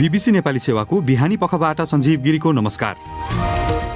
BBC Nepali सेवाको बिहानी पखबाट सञ्जीव गिरीको नमस्कार।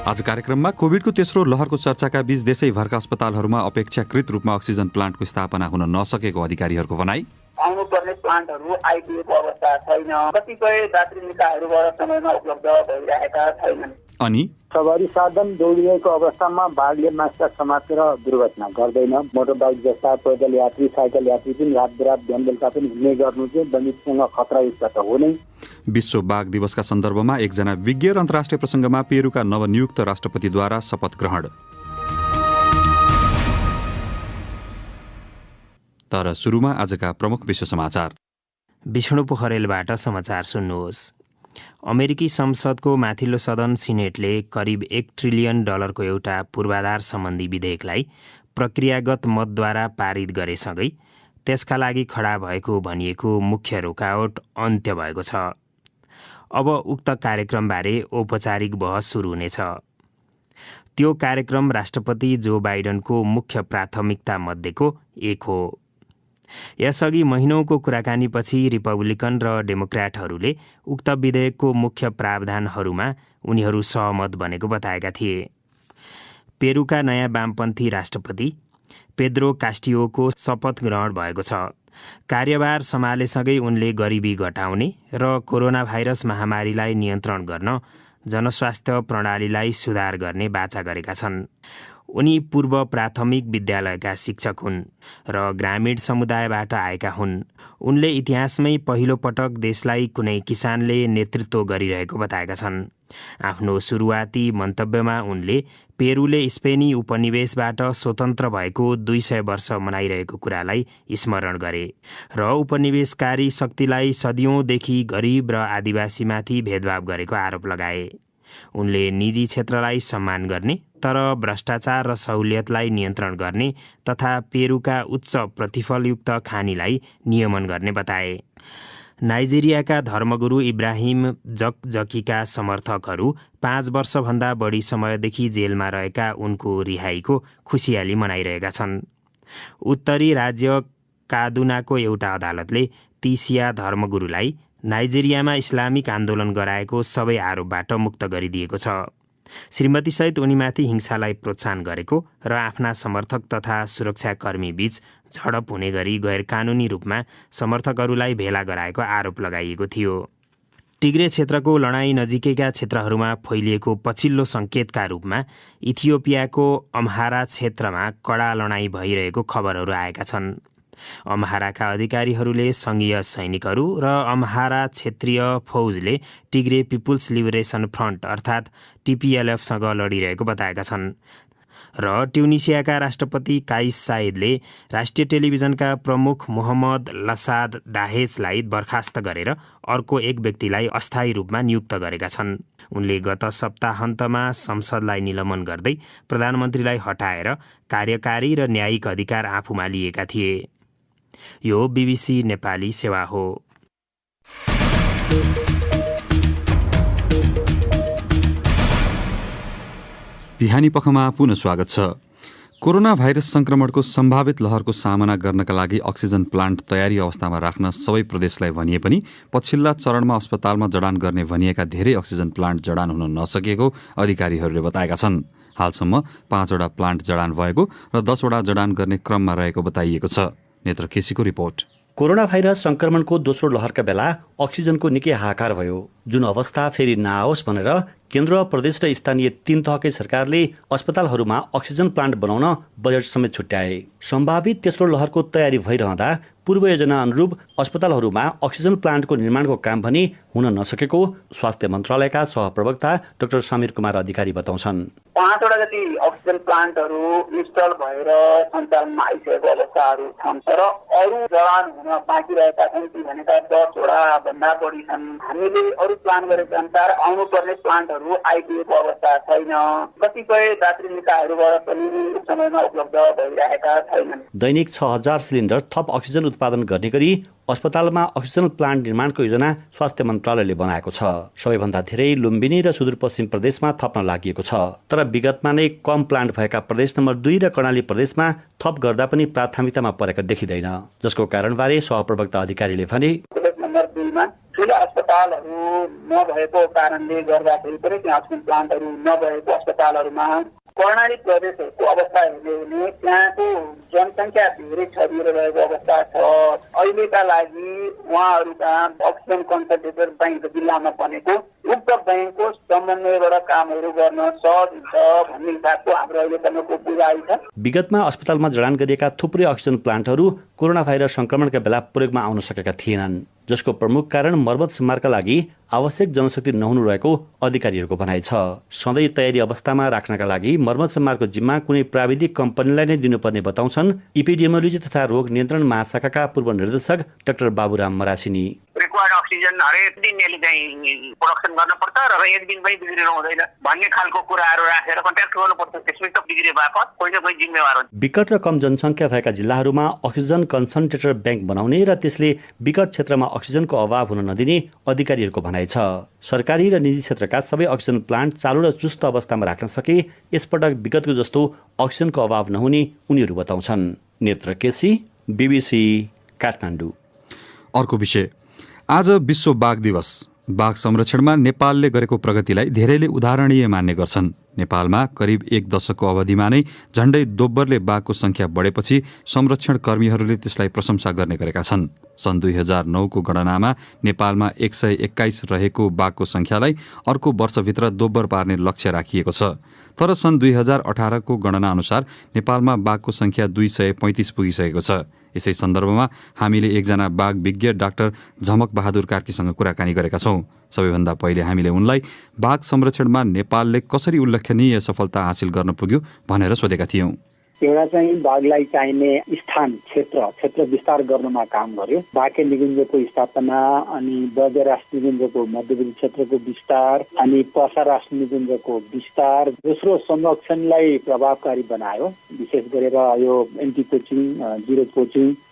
आज कार्यक्रममा कोभिडको तेस्रो लहरको चर्चाका बीच देशैभरका अस्पतालहरूमा अपेक्षाकृत रूपमा अक्सिजन प्लान्टको स्थापना हुन नसकेको अधिकारीहरूको भनाई। आउनुपर्ने प्लान्टहरू आइदिएको अवस्था छैन, कतिपय दात्री निकायहरूबाट समयमा उपलब्ध भइरहेका छैनन्। अनि सवारी साधन दौडिएको अवस्थामा भागले मास्क समातेर दुर्घटना गर्दैन। मोटरबाइक जस्ता पैदल यात्री, साइकल यात्री पनि रात बिरात बिहान बेलुका पनि हिँड्ने गर्नु चाहिँ दैनिकसँग खतरायुक्त त हो नै। विश्व बाघ दिवसका सन्दर्भमा एकजना विज्ञ र अन्तर्राष्ट्रिय प्रसङ्गमा पेरुका नवनियुक्त राष्ट्रपतिद्वारा शपथ ग्रहण। तर सुरुमा आजका प्रमुख विश्व समाचार। विष्णु पोखरेलबाट समाचार सुन्नुहोस्। अमेरिकी संसदको माथिल्लो सदन सिनेटले करिब $1 ट्रिलियन एउटा पूर्वाधार सम्बन्धी विधेयकलाई प्रक्रियागत मतद्वारा पारित गरेसँगै त्यसका लागि खडा भएको भनिएको मुख्य रोकावट अन्त्य भएको छ। अब उक्त कार्यक्रमबारे औपचारिक बहस सुरु हुनेछ। त्यो कार्यक्रम राष्ट्रपति जो बाइडनको मुख्य प्राथमिकता मध्येको एक हो। यसअघि महिनौको कुराकानीपछि रिपब्लिकन र डेमोक्र्याटहरूले उक्त विधेयकको मुख्य प्रावधानहरूमा उनीहरू सहमत बनेको बताएका थिए। पेरुका नयाँ वामपन्थी राष्ट्रपति पेद्रो कास्टियोको शपथ ग्रहण भएको छ। कार्यभार सम्हालेसँगै उनले गरिबी घटाउने र कोरोना भाइरस महामारीलाई नियन्त्रण गर्न जनस्वास्थ्य प्रणालीलाई सुधार गर्ने वाचा गरेका छन्। उनी पूर्व प्राथमिक विद्यालयका शिक्षक हुन् र ग्रामीण समुदायबाट आएका हुन्। उनले इतिहासमै पहिलो पटक देशलाई कुनै किसानले नेतृत्व गरिरहेको बताएका छन्। आफ्नो सुरुवाती मन्तव्यमा उनले पेरुले स्पेनी उपनिवेशबाट स्वतन्त्र भएको 200 वर्ष मनाइरहेको कुरालाई स्मरण गरे र उपनिवेशकारी शक्तिलाई सदियौँदेखि गरिब र आदिवासीमाथि भेदभाव गरेको आरोप लगाए। उनले निजी क्षेत्रलाई सम्मान गर्ने तर भ्रष्टाचार र सहुलियतलाई नियन्त्रण गर्ने तथा पेरुका उच्च प्रतिफलयुक्त खानीलाई नियमन गर्ने बताए। नाइजेरियाका धर्मगुरु इब्राहिम जकजकीका समर्थकहरू 5 वर्षभन्दा बढी समयदेखि जेलमा रहेका उनको रिहाईको खुसियाली मनाइरहेका छन्। उत्तरी राज्य कादुनाको एउटा अदालतले ती सिया धर्मगुरुलाई नाइजेरियामा इस्लामिक आन्दोलन गराएको सबै आरोपबाट मुक्त गरिदिएको छ। श्रीमतीसहित उनीमाथि हिंसालाई प्रोत्साहन गरेको र आफ्ना समर्थक तथा सुरक्षाकर्मी बीच झडप हुने गरी गैरकानुनी रूपमा समर्थकहरूलाई भेला गराएको आरोप लगाइएको थियो। टिग्रे क्षेत्रको लडाईँ नजिकैका क्षेत्रहरूमा फैलिएको पछिल्लो सङ्केतका रूपमा इथियोपियाको अम्हारा क्षेत्रमा कडा लडाईँ भइरहेको खबरहरू आएका छन्। अम्हाराका अधिकारीहरूले सङ्घीय सैनिकहरू र अम्हारा क्षेत्रीय फौजले टिग्रे पिपुल्स लिबरेसन फ्रन्ट अर्थात् TPLF-सँग लडिरहेको बताएका छन् र ट्युनिसियाका राष्ट्रपति काइस साइदले राष्ट्रिय टेलिभिजनका प्रमुख मोहम्मद लसाद दाहेजलाई बर्खास्त गरेर अर्को एक व्यक्तिलाई अस्थायी रूपमा नियुक्त गरेका छन्। उनले गत सप्ताहन्तमा संसदलाई निलम्बन गर्दै प्रधानमन्त्रीलाई हटाएर कार्यकारी र न्यायिक अधिकार आफूमा लिएका थिए। यो बीबीसी नेपाली सेवा हो। बिहानी पखमा पुनः स्वागत छ। कोरोना भाइरस संक्रमणको सम्भावित लहरको सामना गर्नका लागि अक्सिजन प्लान्ट तयारी अवस्थामा राख्न सबै प्रदेशलाई भनिए पनि पछिल्ला चरणमा अस्पतालमा जडान गर्ने भनिएका धेरै अक्सिजन प्लान्ट जडान हुन नसकेको अधिकारीहरूले बताएका छन्। हालसम्म 5 वटा प्लान्ट जडान भएको र 10 वटा जडान गर्ने क्रममा रहेको बताइएको छ। नेत्र केसीको रिपोर्ट। कोरोना भाइरस संक्रमणको दोस्रो लहरका बेला अक्सिजनको निकै हाहाकार भयो। जुन अवस्था फेरि नआओस् भनेर केन्द्र, प्रदेश र स्थानीय 3 तहकै सरकारले अस्पतालहरूमा अक्सिजन प्लान्ट बनाउन बजेट समेत छुट्याए। सम्भावित तेस्रो लहरको तयारी भइरहँदा पूर्व योजना अनुरूप अस्पतालहरूमा अक्सिजन प्लान्टको निर्माणको काम पनि हुन नसकेको स्वास्थ्य मन्त्रालयका सहप्रवक्ता डाक्टर समीर कुमार अधिकारी बताउँछन्। 5 वटा जति अक्सिजन प्लान्टहरू इन्स्टल भएर सञ्चालनमा आइसकेको अवस्थाहरू छन् र अरू जडान हुन बाँकी रहेका छन्। ती भनेका 10 वटा भन्दा बढी छन्। हामीले अरू प्लान गरेका अनुसार आउनुपर्ने प्लान्टहरू आइदिएको अवस्था छैन, कतिपय दात्री निकायहरूबाट पनि समयमा उपलब्ध भइरहेका छैनन्। दैनिक 6000 सिलिन्डर थप अक्सिजन उत्पादन गर्ने गरी अस्पतालमा अक्सिजन प्लान्ट निर्माणको योजना स्वास्थ्य मन्त्रालयले बनाएको छ। सबैभन्दा धेरै लुम्बिनी र सुदूरपश्चिम प्रदेशमा थप्न लागि छ। तर विगतमा नै कम प्लान्ट भएका प्रदेश नम्बर 2 र कर्णाली प्रदेशमा थप गर्दा पनि प्राथमिकतामा परेको देखिँदैन, जसको कारणबारे सहप्रवक्ता अधिकारीले भने नम्बर 2 मा ठुला अस्पतालहरू नभएको कारणले गर्दाखेरि पनि त्यहाँ अक्सिजन प्लान्टहरू नभएको अस्पतालहरूमा कर्णाली प्रदेशहरूको अवस्था हेर्ने भने त्यहाँको जनसङ्ख्या धेरै छरिएर रहेको अवस्था छ। अहिलेका लागि उहाँहरूका अक्सिजन कन्सन्ट्रेटर बैंक जिल्लामा बनेको उक्त बैंकको समन्वयबाट कामहरू गर्न सहज हुन्छ भन्ने हिसाबको हाम्रो अहिलेसम्मको बुझाइ छ। विगतमा अस्पतालमा जडान गरिएका थुप्रै अक्सिजन प्लान्टहरू कोरोना भाइरस संक्रमणका बेला प्रयोगमा आउन सकेका थिएनन्, जसको प्रमुख कारण मर्मत सम्हारका लागि आवश्यक जनशक्ति नहुनु रहेको अधिकारीहरूको भनाइ छ। सधैँ तयारी अवस्थामा राख्नका लागि मर्मत सम्हारको जिम्मा कुनै प्राविधिक कम्पनीलाई नै दिनुपर्ने बताउँछन् इपिडेमियोलोजी तथा रोग नियन्त्रण महाशाखाका पूर्व निर्देशक doctor Baburam Marasini. Required oxygen हरेक दिन यसले चाहिँ प्रोडक्सन गर्नुपर्छ र एक दिन पनि बिग्रिनु हुँदैन भन्ने खालको कुराहरू राखेर कन्ट्याक्ट गर्नुपर्छ। त्यसमै त बिग्रे बापत कोही न कोही जिम्मेवार हुन्छ। विकट र कम जनसङ्ख्या भएका जिल्लाहरूमा अक्सिजन कन्सन्ट्रेटर ब्याङ्क बनाउने र त्यसले विकट क्षेत्रमा अक्सिजनको अभाव हुन नदिने अधिकारीहरूको भनाइ छ। सरकारी र निजी क्षेत्रका सबै अक्सिजन प्लान्ट चालु र चुस्त अवस्थामा राख्न सके यसपटक विगतको जस्तो अक्सिजनको अभाव नहुने उनीहरू बताउँछन्। नेत्र केसी, BBC, काठमाडौँ। अर्को विषय, आज विश्व बाघ दिवस। बाघ संरक्षणमा नेपालले गरेको प्रगतिलाई धेरैले उदाहरणीय मान्ने गर्छन्। नेपालमा करिब 1 दशकको अवधिमा नै झण्डै दोब्बरले बाघको संख्या बढेपछि संरक्षण कर्मीहरूले त्यसलाई प्रशंसा गर्ने गरेका छन्। सन् 2009 को गणनामा नेपालमा 121 रहेको बाघको संख्यालाई अर्को वर्षभित्र दोब्बर पार्ने लक्ष्य राखिएको छ। तर सन् 2018 को गणना अनुसार नेपालमा बाघको संख्या 235 पुगिसकेको छ। यसै सन्दर्भमा हामीले एकजना बाघ विज्ञ डाक्टर झमक बहादुर कार्कीसँग कुराकानी गरेका छौं। सबैभन्दा पहिले हामीले उनलाई बाघ संरक्षणमा नेपालले कसरी उल्लेखनीय सफलता हासिल गर्न पुग्यो भनेर सोधेका थियौं। एउटा चाहिँ बाघलाई चाहिने स्थान क्षेत्र विस्तार गर्नमा काम गर्यो। बाघे निकुञ्जको स्थापना, अनि बज्र राष्ट्रिय निकुञ्जको मध्यवर्ती क्षेत्रको विस्तार, अनि पर्सा राष्ट्रिय निकुञ्जको विस्तार। दोस्रो, संरक्षणलाई प्रभावकारी बनायो। विशेष गरेर यो एन्टी पोचिङ, जिरो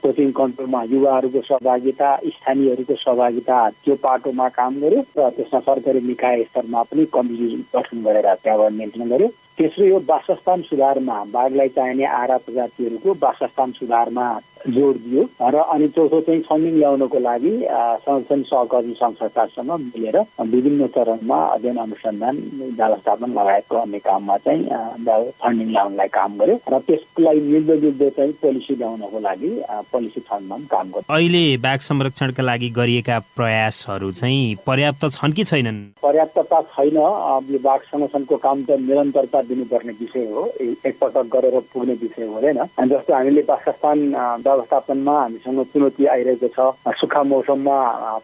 पोचिङ कन्ट्रोलमा युवाहरूको सहभागिता, स्थानीयहरूको सहभागिता, त्यो पाटोमा काम गर्यो र त्यसमा सरकारी निकाय स्तरमा पनि कमिटी गठन गरेर त्यहाँबाट नियन्त्रण गर्यो। तेस्रो, यो वासस्थान सुधारमा, बाघलाई चाहिने आहारा प्रजातिहरूको वासस्थान सुधारमा जोड दियो र अनि चौथो चाहिँ फन्डिङ ल्याउनको लागि संरक्षण सहकर्मी संस्थासँग मिलेर विभिन्न चरणमा अध्ययन अनुसन्धान व्यवस्थापन लगायतको अन्य काममा चाहिँ फन्डिङ ल्याउनलाई काम गर्यो र त्यसलाई मिल्दो चाहिँ पोलिसी ल्याउनको लागि पोलिसी फन्डमा काम गर्यो। अहिले बाघ संरक्षणका लागि गरिएका प्रयासहरू चाहिँ पर्याप्त छन् कि छैनन्? पर्याप्तता छैन। यो बाघ संरक्षणको काम त निरन्तरता दिनुपर्ने विषय हो, एकपटक गरेर पुग्ने विषय हुँदैन। जस्तो हामीले वासस्थान व्यवस्थापनमा हामीसँग चुनौती आइरहेको छ। सुक्खा मौसममा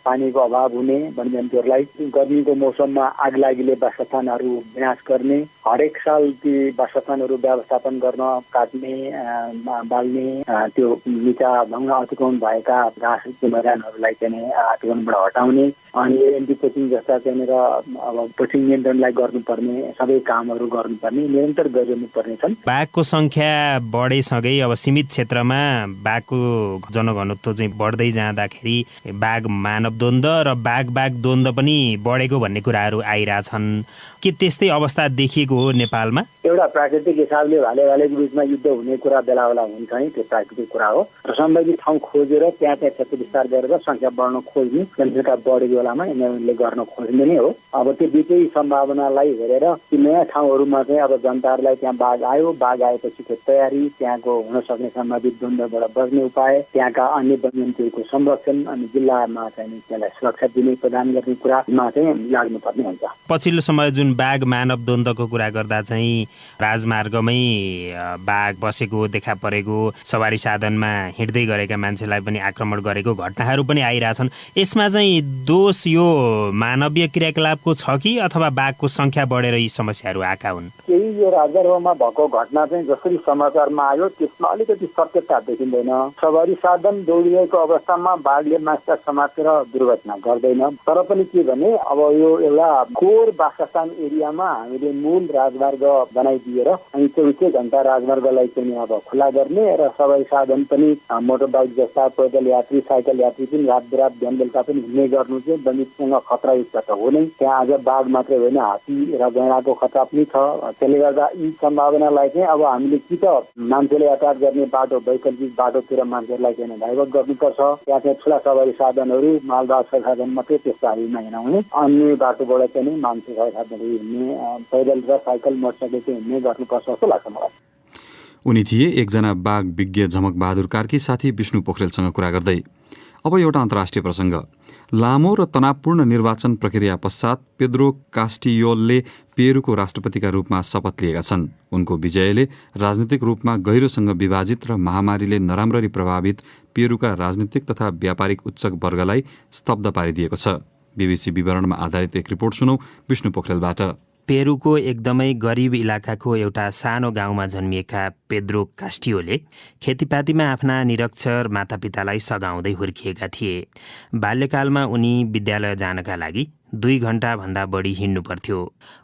पानीको अभाव हुने, वन्यजन्तुहरूलाई गर्मीको मौसममा आगलागीले वासस्थानहरू विनाश गर्ने, हरेक साल ती वासस्थानहरू व्यवस्थापन गर्न काट्ने, बाल्ने, त्यो मिचा भङ्ग अतिक्रमण भएका घाँसको मैदानहरूलाई चाहिँ अतिक्रमणबाट हटाउने, अनि एन्टी पोचिङ जस्ता त्यहाँनिर अब पोचिङ नियन्त्रणलाई गर्नुपर्ने सबै कामहरू गर्नुपर्ने, निरन्तर गरिनुपर्ने छन्। बाघको संख्या बढेसँगै अब सीमित क्षेत्रमा बाघको जनघनत्व चाहिँ बढ्दै जाँदाखेरि बाघ मानव द्वन्द्व र बाघ द्वन्द्व पनि बढेको भन्ने कुराहरू आइरहेछन्। के त्यस्तै अवस्था देखिएको हो नेपालमा? एउटा प्राकृतिक हिसाबले भालेको बिचमा युद्ध हुने कुरा बेला बेला हुन्छ नि, त्यो प्राकृतिक कुरा हो र सम्बन्धित ठाउँ खोजेर त्यहाँ क्षेत्र विस्तार गरेर संख्या बढ्न खोज्ने, जनसङ्ख्या बढेको बेलामा यिनीहरूले गर्न खोज्ने नै हो। अब त्यो दुईटै सम्भावनालाई हेरेर ती नयाँ ठाउँहरूमा चाहिँ अब जनताहरूलाई त्यहाँ बाघ आयो, बाघ आएपछिको तयारी, त्यहाँको हुन सक्ने सम्भावित द्वन्द्वबाट बच्ने उपाय, त्यहाँका अन्य वन्यजन्तुहरूको संरक्षण, अनि जिल्लामा चाहिँ त्यसलाई सुरक्षा दिने प्रदान गर्ने कुरामा चाहिँ लाग्नुपर्ने हुन्छ। पछिल्लो समय जुन बाघ मानव द्वन्द्वको कुरा गर्दा चाहिँ राजमार्गमै बाघ बसेको देखा परेको, सवारी साधनमा हिँड्दै गरेका मान्छेलाई पनि आक्रमण गरेको घटनाहरू पनि आइरहेछन्। यसमा चाहिँ दोष यो मानवीय क्रियाकलापको छ कि अथवा बाघको संख्या बढेर यी समस्याहरू आएका हुन्? केही यो राजमार्गमा भएको घटना चाहिँ जसरी समाचारमा आयो त्यसमा अलिकति सत्यता देखिँदैन। सवारी साधन दौडिएको अवस्थामा बाघले माछा समातेर दुर्घटना गर्दैन। तर पनि के भने अब यो एउटा कोर वासस्थान एरियामा हामीले मूल राजमार्ग बनाइदिएर अनि 24 घण्टा राजमार्गलाई चाहिँ अब खुला गर्ने र सवारी साधन पनि मोटर बाइक जस्ता पैदल यात्री साइकल यात्री पनि रात बिरात बिहान बेलुका पनि हिँड्ने गर्नु चाहिँ दमितसँग खतरायुक्त त हो नै। त्यहाँ आज बाघ मात्रै होइन हात्ती र गैँडाको खतरा पनि छ। त्यसले गर्दा यी सम्भावनालाई चाहिँ अब हामीले कि त मान्छेले यातायात गर्ने बाटो वैकल्पिक बाटोतिर मान्छेहरूलाई चाहिँ डाइभर्ट गर्नुपर्छ। त्यहाँ चाहिँ ठुला सवारी साधनहरू मालवाहक साधन मात्रै त्यस्ताहरूमा हिँडाउने, अन्य बाटोबाट चाहिँ मान्छे सवारी साधनहरू हिँड्ने पैदल र साइकल मोटरसाइकल चाहिँ हिँड्ने गर्नुपर्छ जस्तो लाग्छ मलाई। उनी थिए एकजना बाघ विज्ञ झमक बहादुर कार्की साथी विष्णु पोखरेलसँग कुरा गर्दै। अब एउटा अन्तर्राष्ट्रिय प्रसङ्ग। लामो र तनावपूर्ण निर्वाचन प्रक्रिया पश्चात पेद्रो कास्टियोलले पेरुको राष्ट्रपतिका रूपमा शपथ लिएका छन्। उनको विजयले राजनीतिक रूपमा गहिरोसँग विभाजित र महामारीले नराम्ररी प्रभावित पेरुका राजनीतिक तथा व्यापारिक उच्च वर्गलाई स्तब्ध पारिदिएको छ। बीबीसी विवरणमा आधारित एक रिपोर्ट सुनौ विष्णु पोखरेलबाट। पेरुको एकदमै गरिब इलाकाको एउटा सानो गाउँमा जन्मिएका पेद्रो कास्टियोले खेतीपातीमा आफ्ना निरक्षर मातापितालाई सघाउँदै हुर्किएका थिए। बाल्यकालमा उनी विद्यालय जानका लागि 2 घण्टाभन्दा बढी हिँड्नु पर्थ्यो।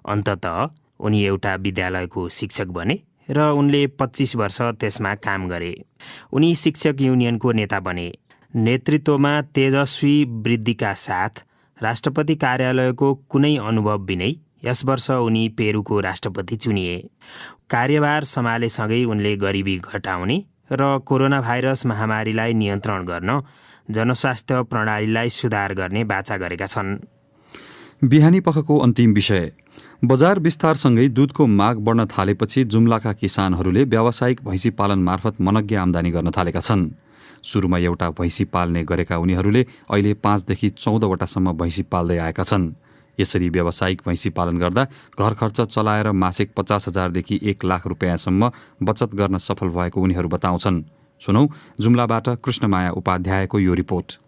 अन्ततः उनी एउटा विद्यालयको शिक्षक बने र उनले 25 वर्ष त्यसमा काम गरे। उनी शिक्षक युनियनको नेता बने। नेतृत्वमा तेजस्वी वृद्धिका साथ राष्ट्रपति कार्यालयको कुनै अनुभव बिनै यस वर्ष उनी पेरुको राष्ट्रपति चुनिए। कार्यभार सम्हालेसँगै उनले गरिबी घटाउने र कोरोना भाइरस महामारीलाई नियन्त्रण गर्न जनस्वास्थ्य प्रणालीलाई सुधार गर्ने बाचा गरेका छन्। बिहानी पखको अन्तिम विषय। बजार विस्तारसँगै दूधको माग बढ्न थालेपछि जुम्लाका किसानहरूले व्यावसायिक भैँसी पालन मार्फत मनग्य आम्दानी गर्न थालेका छन्। सुरुमा एउटा भैँसी पाल्ने गरेका उनीहरूले अहिले 5 देखि 14 वटासम्म भैँसी पाल्दै आएका छन्। यसरी व्यावसायिक भैँसी पालन गर्दा घर खर्च चलाएर मासिक 50,000 देखि 1 लाख रुपियाँसम्म बचत गर्न सफल भएको उनीहरू बताउँछन्। सुनौ जुम्लाबाट कृष्णमाया उपाध्यायको यो रिपोर्ट।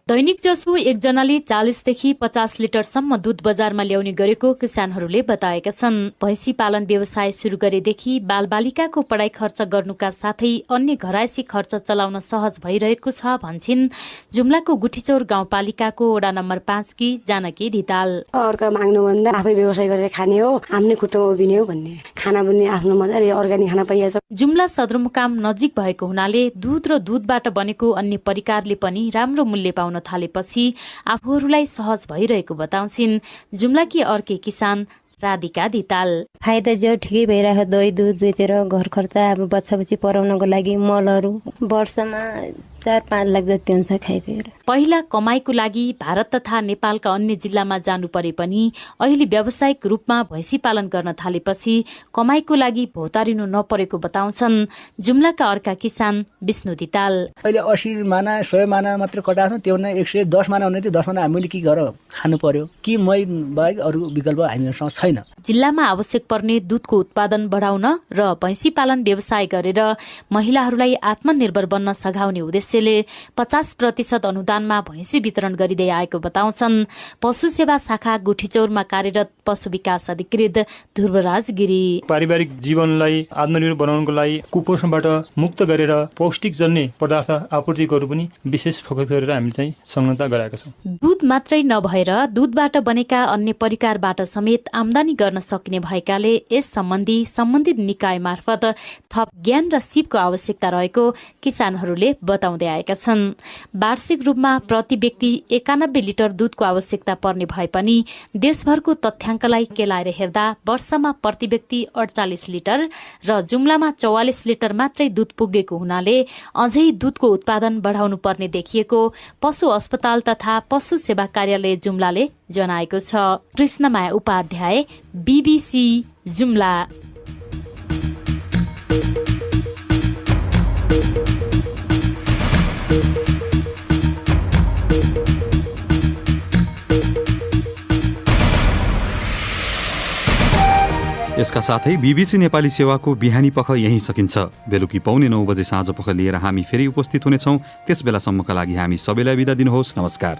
दैनिक जसो एकजनाले 40 देखि 50 लिटरसम्म दूध बजारमा ल्याउने गरेको किसानहरूले बताएका छन्। भैँसी पालन व्यवसाय सुरु गरेदेखि बालबालिकाको पढाइ खर्च गर्नुका साथै अन्य घरायसी खर्च चलाउन सहज भइरहेको छ भन्छिन् जुम्लाको गुठीचौर गाउँपालिकाको वडा नम्बर 5 की जानकी धिताल। अर्का माग्नुभन्दा आफै व्यवसाय गरेर खाने हो, आफ्नै खुट्टामा उभिने हो भन्ने। खाना पनि आफ्नो मजाले अर्ग्यानिक खाना पाइएको छ। जुम्ला सदरमुकाम नजिक भएको हुनाले दूध र दूधबाट बनेको अन्य परिकारले पनि राम्रो मूल्य पाउन थालेपछि आफूहरूलाई सहज भइरहेको बताउँछिन् जुम्लाकी अर्के किसान राधिका धिताल। फाइदा जो ठिकै भइरहेको दही दूध बेचेर घर खर्च अब बच्चाबच्ची पढाउनको लागि मलहरू वर्षमा 4-5 लाख जति हुन्छ खाइपिएर। पहिला कमाईको लागि भारत तथा नेपालका अन्य जिल्लामा जानु परे पनि अहिले व्यावसायिक रूपमा भैँसी पालन गर्न थालेपछि कमाईको लागि भौतारिनु नपरेको बताउँछन् जुम्लाका अर्का किसान विष्णु धिताल। अहिले 80 माना 100 माना मात्र कटाएको त्यो नै 110 माना हुने थियो। 10 माना हामीले के गरेर खानु पर्यो कि मै बाहेक अरू विकल्प हामीसँग छैन। जिल्लामा आवश्यक पर्ने दूधको उत्पादन बढाउन र भैँसी पालन व्यवसाय गरेर महिलाहरूलाई आत्मनिर्भर बन्न सघाउने उद्देश्यले 50% अनुदानमा भैँसी वितरण गरिँदै आएको बताउँछन् पशु सेवा शाखा गुठीचौरमा कार्यरत पशु विकास अधिकृत ध्रुवराज गिरी। पारिवारिक जीवनलाई आत्मनिर्भर बनाउनको लागि कुपोषणबाट मुक्त गरेर पौष्टिक जन्य पदार्थ आपूर्ति गर्नु पनि विशेष फोकस गरेर हामीले चाहिँ संलग्नता गराएका छौँ। दूध मात्रै नभएर दूधबाट बनेका अन्य परिकारबाट समेत आम्दानी गर्न सक्ने भएकाले यस सम्बन्धी सम्बन्धित निकाय मार्फत थप ज्ञान र सिपको आवश्यकता रहेको किसानहरूले बताउँदै आएका छन्। वार्षिक रूपमा प्रति व्यक्ति 91 लिटर दूधको आवश्यकता पर्ने भए पनि देशभरको तथ्याङ्कलाई केलाएर हेर्दा वर्षमा प्रति व्यक्ति 48 लिटर र जुम्लामा 44 लिटर मात्रै दूध पुगेको हुनाले अझै दूधको उत्पादन बढाउनु पर्ने देखिएको पशु अस्पताल तथा पशु सेवा कार्यालय जुम्लाले जनाएको छ। कृष्णमाया उपाध्याय, बीबीसी जुम्ला। यसका साथै बीबीसी नेपाली सेवाको बिहानी पख यही सकिन्छ। बेलुकी 9:15 बजे साँझ पख लिएर हामी फेरि उपस्थित हुनेछौँ। त्यस बेलासम्मका लागि हामी सबैलाई बिदा दिनुहोस्। नमस्कार।